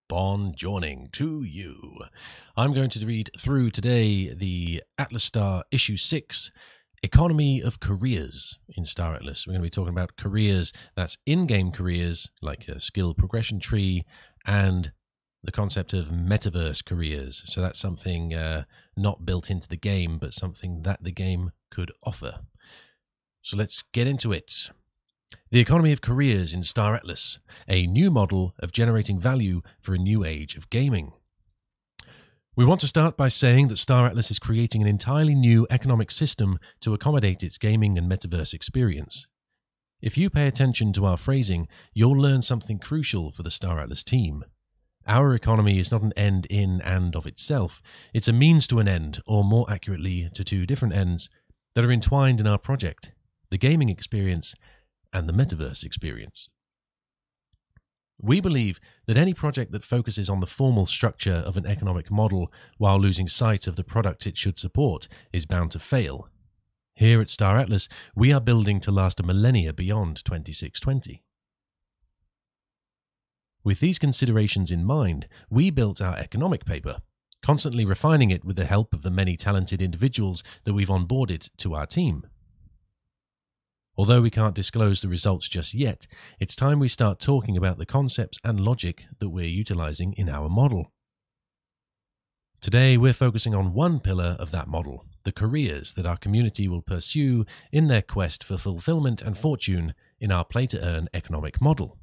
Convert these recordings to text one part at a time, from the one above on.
Bonjourning to you. I'm going to read through today the Atlas Star Issue 6, Economy of Careers in Star Atlas. We're going to be talking about careers, that's in-game careers, like a skill progression tree, and the concept of Metaverse Careers. So that's something not built into the game, but something that the game could offer. So let's get into it. The Economy of Careers in Star Atlas, a new model of generating value for a new age of gaming. We want to start by saying that Star Atlas is creating an entirely new economic system to accommodate its gaming and metaverse experience. If you pay attention to our phrasing, you'll learn something crucial for the Star Atlas team. Our economy is not an end in and of itself. It's a means to an end, or more accurately, to two different ends that are entwined in our project: the gaming experience and the metaverse experience. We believe that any project that focuses on the formal structure of an economic model while losing sight of the product it should support is bound to fail. Here at Star Atlas, we are building to last a millennia beyond 2620. With these considerations in mind, we built our economic paper, constantly refining it with the help of the many talented individuals that we've onboarded to our team. Although we can't disclose the results just yet, it's time we start talking about the concepts and logic that we're utilizing in our model. Today, we're focusing on one pillar of that model, the careers that our community will pursue in their quest for fulfillment and fortune in our play-to-earn economic model.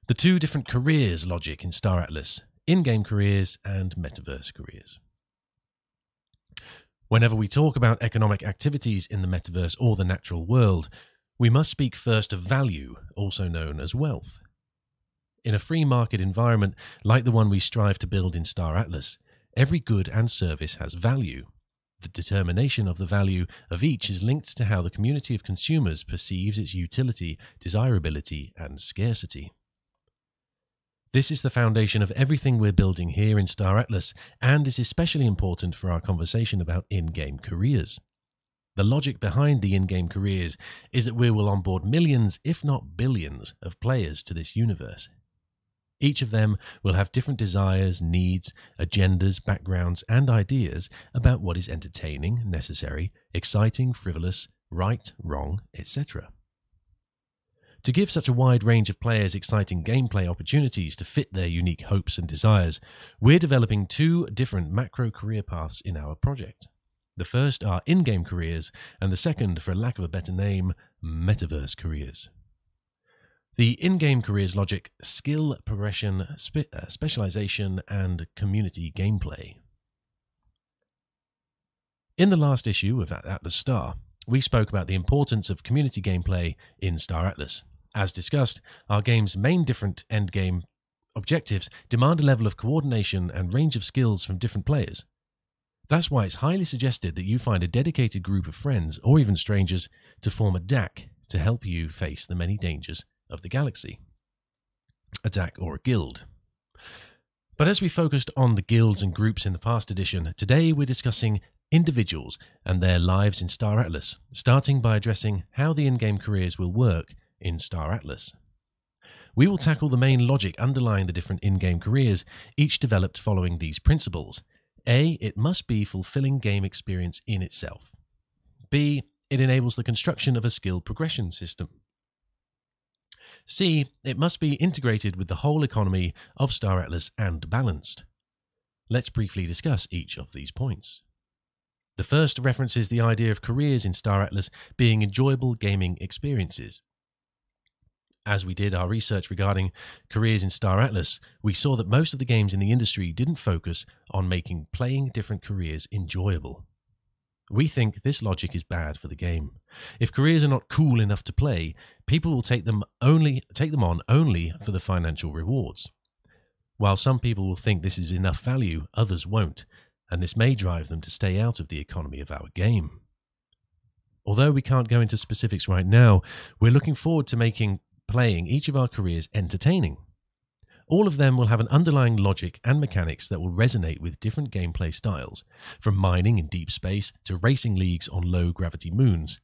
The two different careers logic in Star Atlas: in-game careers and metaverse careers. Whenever we talk about economic activities in the metaverse or the natural world, we must speak first of value, also known as wealth. In a free market environment like the one we strive to build in Star Atlas, every good and service has value. The determination of the value of each is linked to how the community of consumers perceives its utility, desirability, and scarcity. This is the foundation of everything we're building here in Star Atlas, and is especially important for our conversation about in-game careers. The logic behind the in-game careers is that we will onboard millions, if not billions, of players to this universe. Each of them will have different desires, needs, agendas, backgrounds, and ideas about what is entertaining, necessary, exciting, frivolous, right, wrong, etc. To give such a wide range of players exciting gameplay opportunities to fit their unique hopes and desires, we're developing two different macro career paths in our project. The first are in-game careers, and the second, for lack of a better name, metaverse careers. The in-game careers logic: skill progression, specialization, and community gameplay. In the last issue of Atlas Star, we spoke about the importance of community gameplay in Star Atlas. As discussed, our game's main different endgame objectives demand a level of coordination and range of skills from different players. That's why it's highly suggested that you find a dedicated group of friends, or even strangers, to form a DAC to help you face the many dangers of the galaxy. A DAC or a guild. But as we focused on the guilds and groups in the past edition, today we're discussing individuals and their lives in Star Atlas, starting by addressing how the in-game careers will work in Star Atlas. We will tackle the main logic underlying the different in-game careers, each developed following these principles. A, it must be fulfilling game experience in itself. B, it enables the construction of a skill progression system. C, it must be integrated with the whole economy of Star Atlas and balanced. Let's briefly discuss each of these points. The first references the idea of careers in Star Atlas being enjoyable gaming experiences. As we did our research regarding careers in Star Atlas, we saw that most of the games in the industry didn't focus on making playing different careers enjoyable. We think this logic is bad for the game. If careers are not cool enough to play, people will take them on only for the financial rewards. While some people will think this is enough value, others won't, and this may drive them to stay out of the economy of our game. Although we can't go into specifics right now, we're looking forward to making playing each of our careers entertaining. All of them will have an underlying logic and mechanics that will resonate with different gameplay styles, from mining in deep space to racing leagues on low-gravity moons.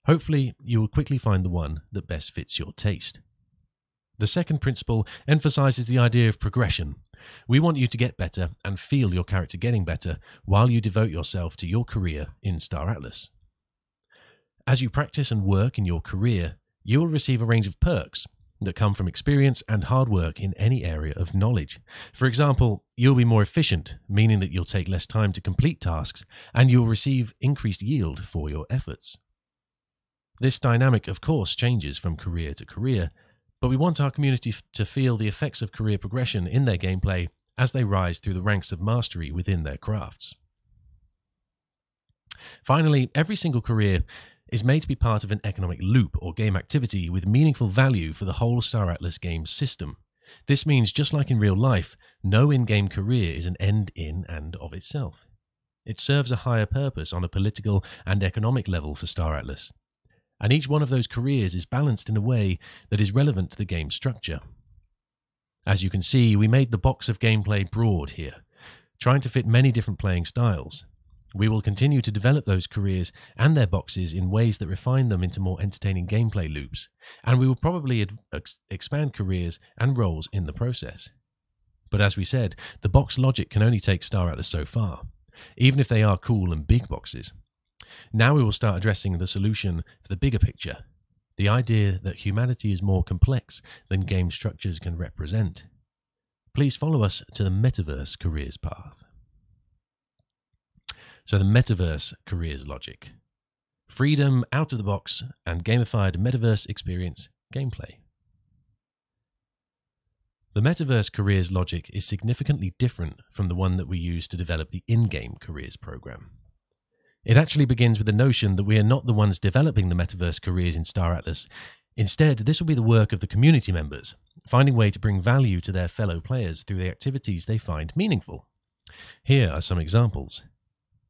Hopefully, you will quickly find the one that best fits your taste. The second principle emphasizes the idea of progression. We want you to get better and feel your character getting better while you devote yourself to your career in Star Atlas. As you practice and work in your career, you will receive a range of perks that come from experience and hard work in any area of knowledge. For example, you'll be more efficient, meaning that you'll take less time to complete tasks, and you'll receive increased yield for your efforts. This dynamic, of course, changes from career to career, but we want our community to feel the effects of career progression in their gameplay as they rise through the ranks of mastery within their crafts. Finally, every single career is made to be part of an economic loop or game activity with meaningful value for the whole Star Atlas game system. This means, just like in real life, no in-game career is an end in and of itself. It serves a higher purpose on a political and economic level for Star Atlas, and each one of those careers is balanced in a way that is relevant to the game's structure. As you can see, we made the box of gameplay broad here, trying to fit many different playing styles. We will continue to develop those careers and their boxes in ways that refine them into more entertaining gameplay loops, and we will probably expand careers and roles in the process. But as we said, the box logic can only take Star Atlas so far, even if they are cool and big boxes. Now we will start addressing the solution for the bigger picture, the idea that humanity is more complex than game structures can represent. Please follow us to the Metaverse Careers path. So the Metaverse Careers logic. Freedom out of the box and gamified Metaverse experience gameplay. The Metaverse Careers logic is significantly different from the one that we use to develop the in-game careers program. It actually begins with the notion that we are not the ones developing the Metaverse Careers in Star Atlas. Instead, this will be the work of the community members, finding a way to bring value to their fellow players through the activities they find meaningful. Here are some examples.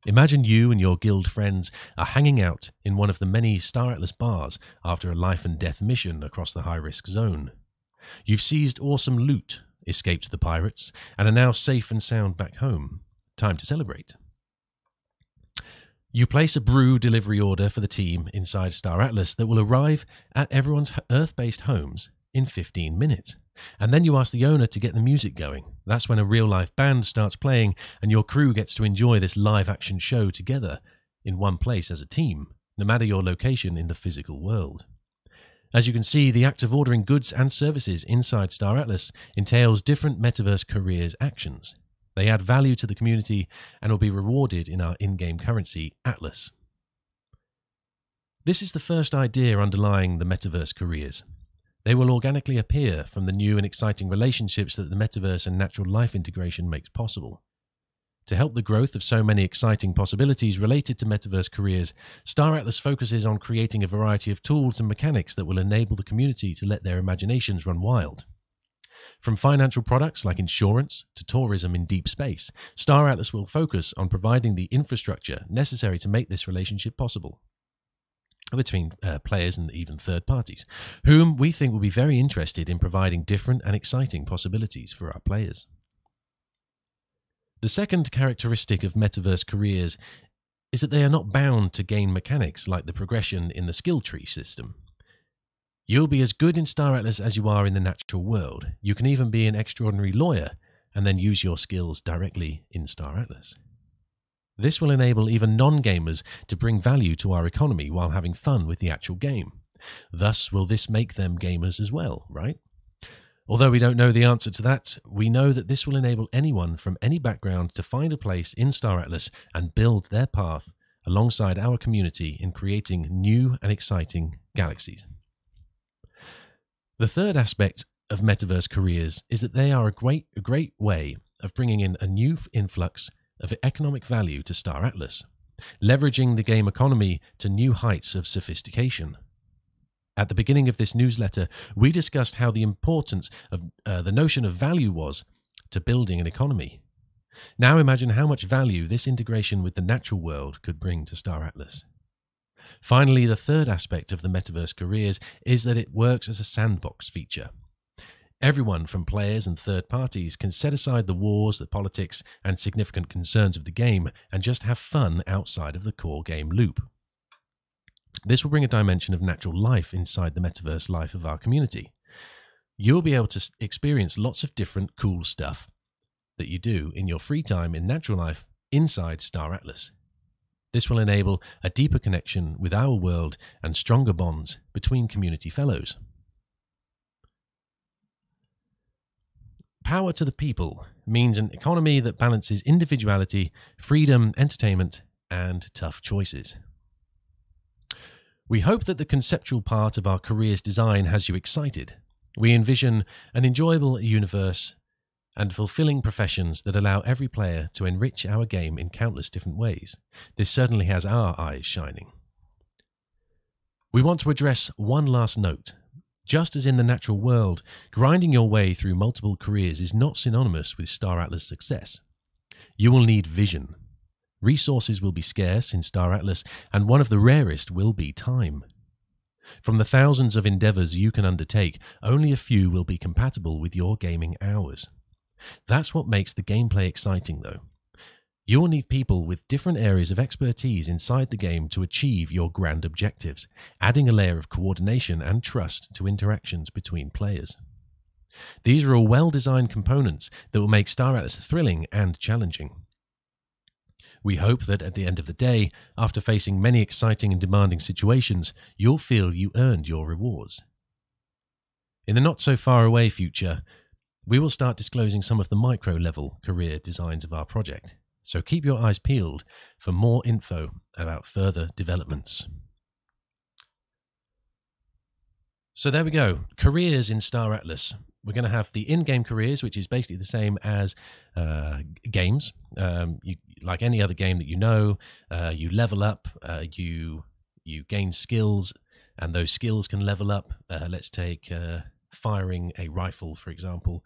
Imagine you and your guild friends are hanging out in one of the many Star Atlas bars after a life and death mission across the high-risk zone. You've seized awesome loot, escaped the pirates, and are now safe and sound back home. Time to celebrate. You place a brew delivery order for the team inside Star Atlas that will arrive at everyone's Earth-based homes in 15 minutes. And then you ask the owner to get the music going. That's when a real-life band starts playing and your crew gets to enjoy this live-action show together in one place as a team, no matter your location in the physical world. As you can see, the act of ordering goods and services inside Star Atlas entails different Metaverse Careers actions. They add value to the community and will be rewarded in our in-game currency, Atlas. This is the first idea underlying the Metaverse Careers. They will organically appear from the new and exciting relationships that the metaverse and natural life integration makes possible. To help the growth of so many exciting possibilities related to Metaverse Careers, Star Atlas focuses on creating a variety of tools and mechanics that will enable the community to let their imaginations run wild. From financial products like insurance to tourism in deep space, Star Atlas will focus on providing the infrastructure necessary to make this relationship possible between players and even third parties, whom we think will be very interested in providing different and exciting possibilities for our players. The second characteristic of Metaverse Careers is that they are not bound to game mechanics like the progression in the skill tree system. You'll be as good in Star Atlas as you are in the natural world. You can even be an extraordinary lawyer and then use your skills directly in Star Atlas. This will enable even non-gamers to bring value to our economy while having fun with the actual game. Thus, will this make them gamers as well, right? Although we don't know the answer to that, we know that this will enable anyone from any background to find a place in Star Atlas and build their path alongside our community in creating new and exciting galaxies. The third aspect of Metaverse Careers is that they are a great way of bringing in a new influx of economic value to Star Atlas, leveraging the game economy to new heights of sophistication. At the beginning of this newsletter, we discussed how the importance of the notion of value was to building an economy. Now imagine how much value this integration with the natural world could bring to Star Atlas. Finally, the third aspect of the Metaverse Careers is that it works as a sandbox feature. Everyone from players and third parties can set aside the wars, the politics, and significant concerns of the game and just have fun outside of the core game loop. This will bring a dimension of natural life inside the metaverse life of our community. you'll be able to experience lots of different cool stuff that you do in your free time in natural life inside Star Atlas. This will enable a deeper connection with our world and stronger bonds between community fellows. Power to the people means an economy that balances individuality, freedom, entertainment, and tough choices. We hope that the conceptual part of our careers design has you excited. We envision an enjoyable universe and fulfilling professions that allow every player to enrich our game in countless different ways. This certainly has our eyes shining. We want to address one last note. Just as in the natural world, grinding your way through multiple careers is not synonymous with Star Atlas success. You will need vision. Resources will be scarce in Star Atlas, and one of the rarest will be time. From the thousands of endeavors you can undertake, only a few will be compatible with your gaming hours. That's what makes the gameplay exciting, though. You'll need people with different areas of expertise inside the game to achieve your grand objectives, adding a layer of coordination and trust to interactions between players. These are all well-designed components that will make Star Atlas thrilling and challenging. We hope that at the end of the day, after facing many exciting and demanding situations, you'll feel you earned your rewards. In the not-so-far-away future, we will start disclosing some of the micro-level career designs of our project, so keep your eyes peeled for more info about further developments. So there we go, careers in Star Atlas. We're going to have the in-game careers, which is basically the same as games. Like any other game that you know, you level up, you gain skills, and those skills can level up. Let's take firing a rifle, for example.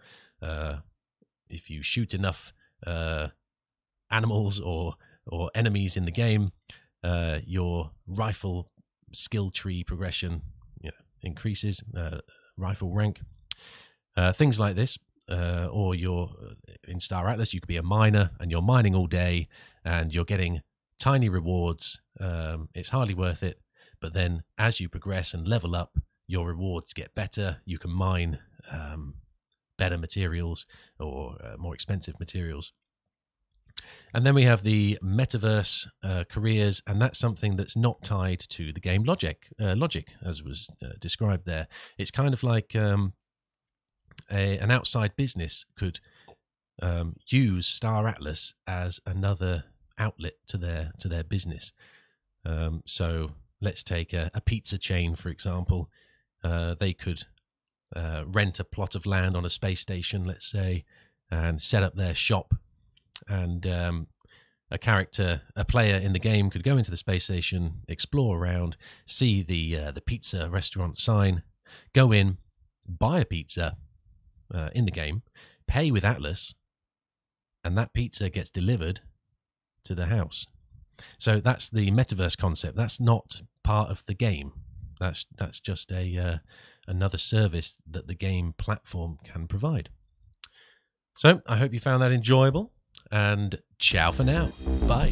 If you shoot enough animals or enemies in the game, your rifle skill tree progression increases, rifle rank, things like this. Or you're in Star Atlas, you could be a miner and you're mining all day and you're getting tiny rewards. It's hardly worth it, but then as you progress and level up, your rewards get better. You can mine better materials or more expensive materials. And then we have the Metaverse Careers, and that's something that's not tied to the game logic, as was described there. It's kind of like an outside business could use Star Atlas as another outlet to their business. So let's take a pizza chain, for example. They could rent a plot of land on a space station, let's say, and set up their shop. And a player in the game could go into the space station, explore around, see the pizza restaurant sign, go in, buy a pizza in the game, pay with Atlas, and that pizza gets delivered to the house. So that's the metaverse concept. That's not part of the game. That's just another service that the game platform can provide. So I hope you found that enjoyable, and ciao for now. Bye.